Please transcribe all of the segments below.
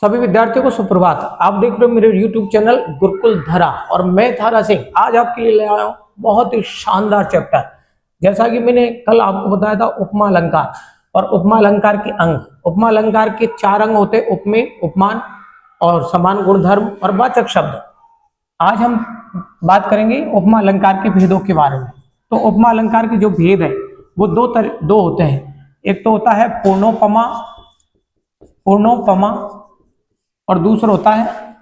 सभी विद्यार्थियों को सुप्रभात। आप देख रहे हो मेरे YouTube चैनल गुरुकुल धरा और मैं धारा सिंह आज आपके लिए ले आया हूं बहुत ही शानदार चैप्टर। जैसा कि मैंने कल आपको बताया था उपमा अलंकार और उपमा अलंकार के अंग। उपमा अलंकार के 4 अंग होते हैं, उपमेय, उपमान और समान गुणधर्म और वाचक शब्द। आज हम बात करेंगे उपमा अलंकार के भेदों के बारे में। तो उपमा अलंकार के जो भेद है वो दो होते हैं। एक तो होता है पूर्णोपमा और दूसरा होता है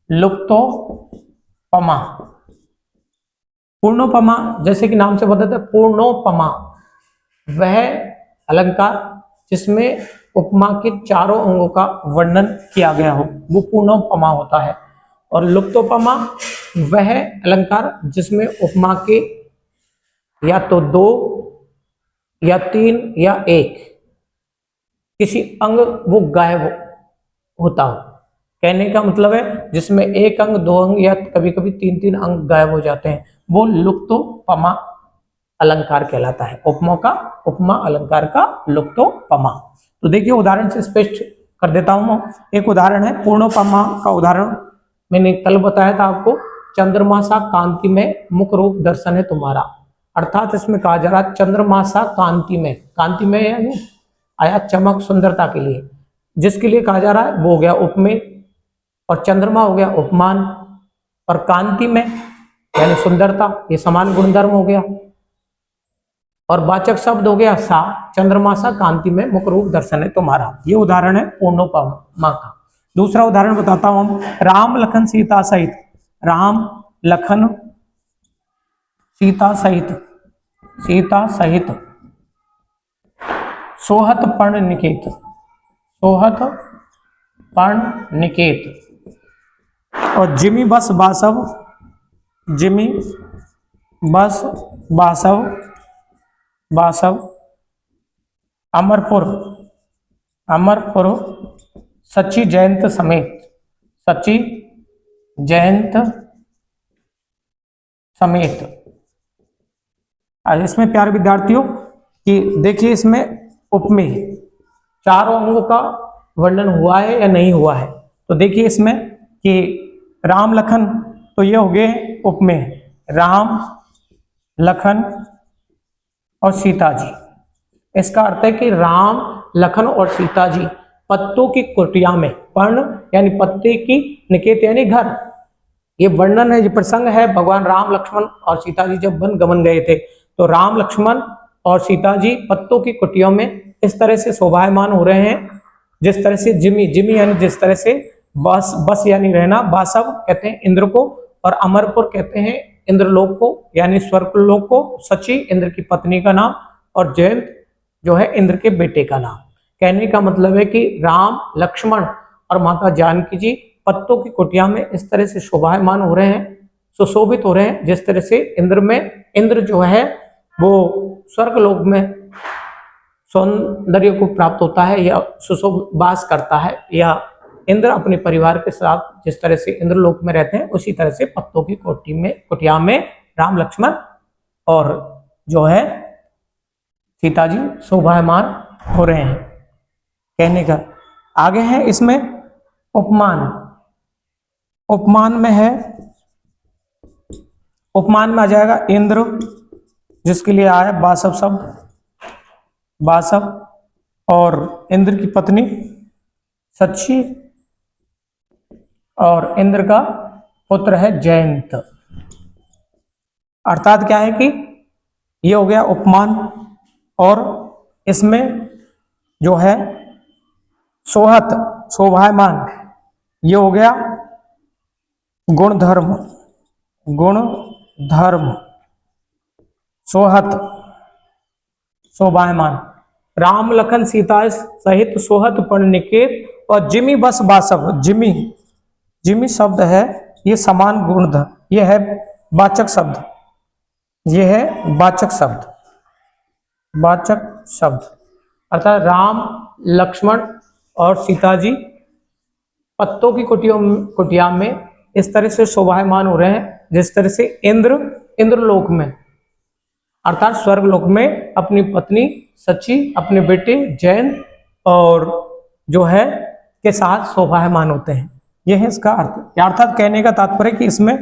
लुप्तोपमा। पूर्णोपमा जैसे कि नाम से बताते हैं, पूर्णोपमा वह अलंकार जिसमें उपमा के चारों अंगों का वर्णन किया गया हो, वो पूर्णोपमा होता है। और लुप्तोपमा वह अलंकार जिसमें उपमा के या तो 2 या 3 या 1 किसी अंग वो गायब होता हो। कहने का मतलब है जिसमें 1 अंग, 2 अंग या कभी कभी 3-3 अंग गायब हो जाते हैं, वो लुप्तोपमा अलंकार कहलाता है। उपमा अलंकार का लुप्तोपमा। तो देखिए उदाहरण से स्पष्ट कर देता हूं। एक उदाहरण है पूर्णोपमा का उदाहरण मैंने कल बताया था आपको। चंद्रमा सा कांति में मुख रूप दर्शन है तुम्हारा। अर्थात इसमें कहा जा रहा है चंद्रमा सा कांति में यानी आया चमक सुंदरता के लिए, जिसके लिए कहा जा रहा है वो हो गया उपमेय, और चंद्रमा हो गया उपमान, और कांति में यानी सुंदरता ये समान गुणधर्म हो गया, और वाचक शब्द हो गया सा। चंद्रमा सा कांति में मुख रूप दर्शन है तुम्हारा। ये उदाहरण है पूर्णोपमा का। दूसरा उदाहरण बताता हूं हम। राम लखन सीता सहित सोहत पर्ण निकेत और जिमी बस बासव अमरपुर सची जयंत समेत। आज इसमें प्यारे विद्यार्थियों कि देखिए इसमें उपमेय चारों अंगों का वर्णन हुआ है या नहीं हुआ है। तो देखिए इसमें कि राम लखन, तो ये हो गए उपमेय, राम लखन और सीता जी। इसका अर्थ है कि राम लखन और सीता जी पत्तों की कुटिया में, पर्ण यानी पत्ते की, निकेत यानी घर। ये वर्णन है, ये प्रसंग है भगवान राम लक्ष्मण और सीता जी जब वन गमन गए थे, तो राम लक्ष्मण और सीता जी पत्तों की कुटियों में इस तरह से शोभायमान हो रहे हैं जिस तरह से जिमी यानी जिस तरह से बस यानी रहना, बासव कहते हैं इंद्र को, और अमरपुर कहते हैं इंद्रलोक को यानी स्वर्गलोक को, सची इंद्र की पत्नी का नाम, और जयंत जो है इंद्र के बेटे का नाम। कहने का मतलब है कि राम लक्ष्मण और माता जानकी जी पत्तों की कुटिया में इस तरह से शोभायमान हो रहे हैं, सुशोभित हो रहे हैं, जिस तरह से इंद्र जो है वो स्वर्गलोक में सौंदर्य को प्राप्त होता है या सुशोभास करता है, या इंद्र अपने परिवार के साथ जिस तरह से इंद्रलोक में रहते हैं उसी तरह से पत्तों की कुटिया में राम लक्ष्मण और जो है सीता जी शोभायमान हो रहे हैं। कहने का आगे है इसमें उपमान में आ जाएगा इंद्र, जिसके लिए आया बासव शब्द, बासव, और इंद्र की पत्नी सची, और इंद्र का पुत्र है जयंत। अर्थात क्या है कि ये हो गया उपमान, और इसमें जो है सोहत शोभायमान, ये हो गया गुणधर्म सोहत शोभायमान। राम लखन सीता सहित सोहत पर्ण निकेत और जिमी बस बासव। जिमी शब्द है ये समान गुणधर्म, ये है वाचक शब्द, अर्थात राम लक्ष्मण और सीता जी पत्तों की कुटिया में इस तरह से शोभायमान हो रहे हैं जिस तरह से इंद्रलोक में अर्थात स्वर्गलोक में अपनी पत्नी सची, अपने बेटे जयंत और जो है के साथ शोभायमान होते हैं। यह है इसका अर्थ। अर्थात कहने का तात्पर्य कि इसमें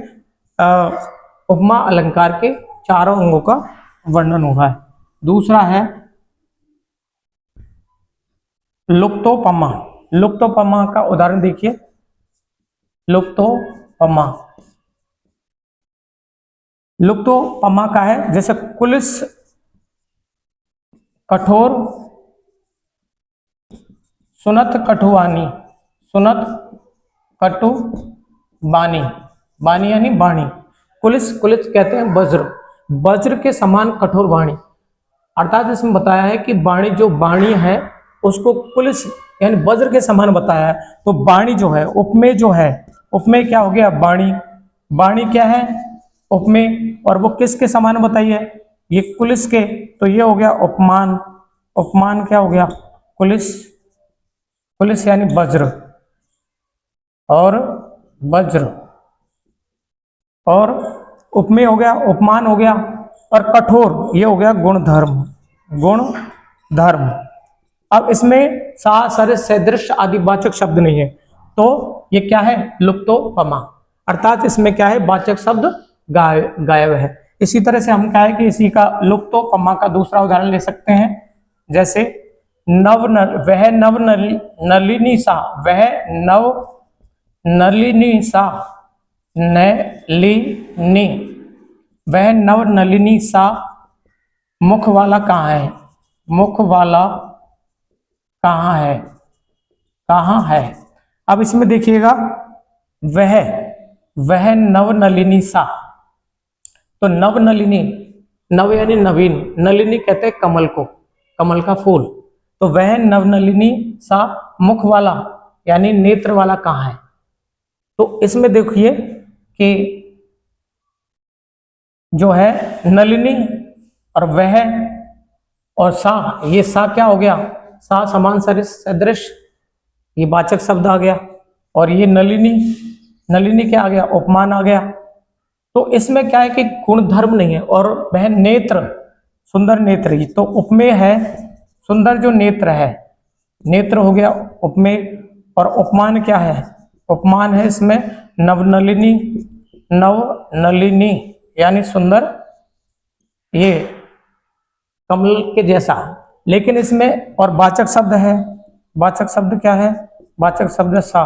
उपमा अलंकार के चारों अंगों का वर्णन हुआ है। दूसरा है लुप्तोपमा। लुप्तोपमा का उदाहरण देखिए। लुप्तोपमा, लुप्तोपमा का है जैसे कुलिस कठोर सुनत कटुवानी। सुनत कटु बानी, बानी यानी बाणी। कुलिस, कुलिस कहते हैं वज्र, वज्र के समान कठोर बाणी। अर्थात इसमें बताया है कि बाणी, जो बाणी है उसको कुलिस यानी वज्र के समान बताया है। तो बाणी जो है, उपमेय जो है, उपमेय क्या हो गया? बाणी। बाणी क्या है? उपमेय। और वो किसके समान बताई है? ये कुलिस के। तो ये हो गया उपमान। उपमान क्या हो गया? कुलिस। कुलिस यानी वज्र, और वज्र, और उपमेय हो गया, उपमान हो गया, और कठोर ये हो गया गुणधर्म। गुणधर्म। अब इसमें सा, सरिस, सदृश आदि वाचक शब्द नहीं है, तो ये क्या है? लुप्तोपमा। अर्थात इसमें क्या है? वाचक शब्द गायब है। इसी तरह से हम क्या है कि इसी का लुप्तोपमा का दूसरा उदाहरण ले सकते हैं। जैसे वह नव नलिनी सा, वह नव नलिनी सा, नलिनी, वह नव नलिनी सा मुख वाला कहाँ है? मुख वाला कहाँ है? कहाँ है? अब इसमें देखिएगा, वह नव नलिनी सा। तो नव नलिनी, नव यानी नवीन, नलिनी कहते हैं कमल को, कमल का फूल। तो वह नव नलिनी सा मुख वाला यानी नेत्र वाला कहाँ है? तो इसमें देखिए कि जो है नलिनी और वह और सा, ये सा क्या हो गया? सा समान, सरिस, सदृश, ये वाचक शब्द आ गया। और ये नलिनी, नलिनी क्या आ गया? उपमान आ गया। तो इसमें क्या है कि गुणधर्म नहीं है। और वह नेत्र, सुंदर नेत्र, तो उपमेय है सुंदर जो नेत्र है, नेत्र हो गया उपमेय। और उपमान क्या है? उपमान है इसमें नवनलिनी, नवनलिनी यानी सुंदर, ये कमल के जैसा। लेकिन इसमें और वाचक शब्द है, वाचक शब्द क्या है? वाचक शब्द सा।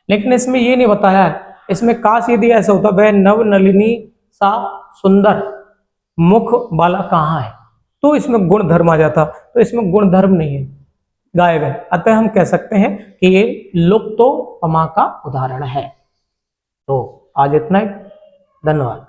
लेकिन इसमें ये नहीं बताया है, इसमें काश यदि ऐसा होता वह नव नलिनी सा सुंदर मुख वाला कहाँ है, तो इसमें गुण धर्म आ जाता। तो इसमें गुण धर्म नहीं है, गायब है। अतः हम कह सकते हैं कि ये लुप्तोपमा का उदाहरण है। तो आज इतना ही, धन्यवाद।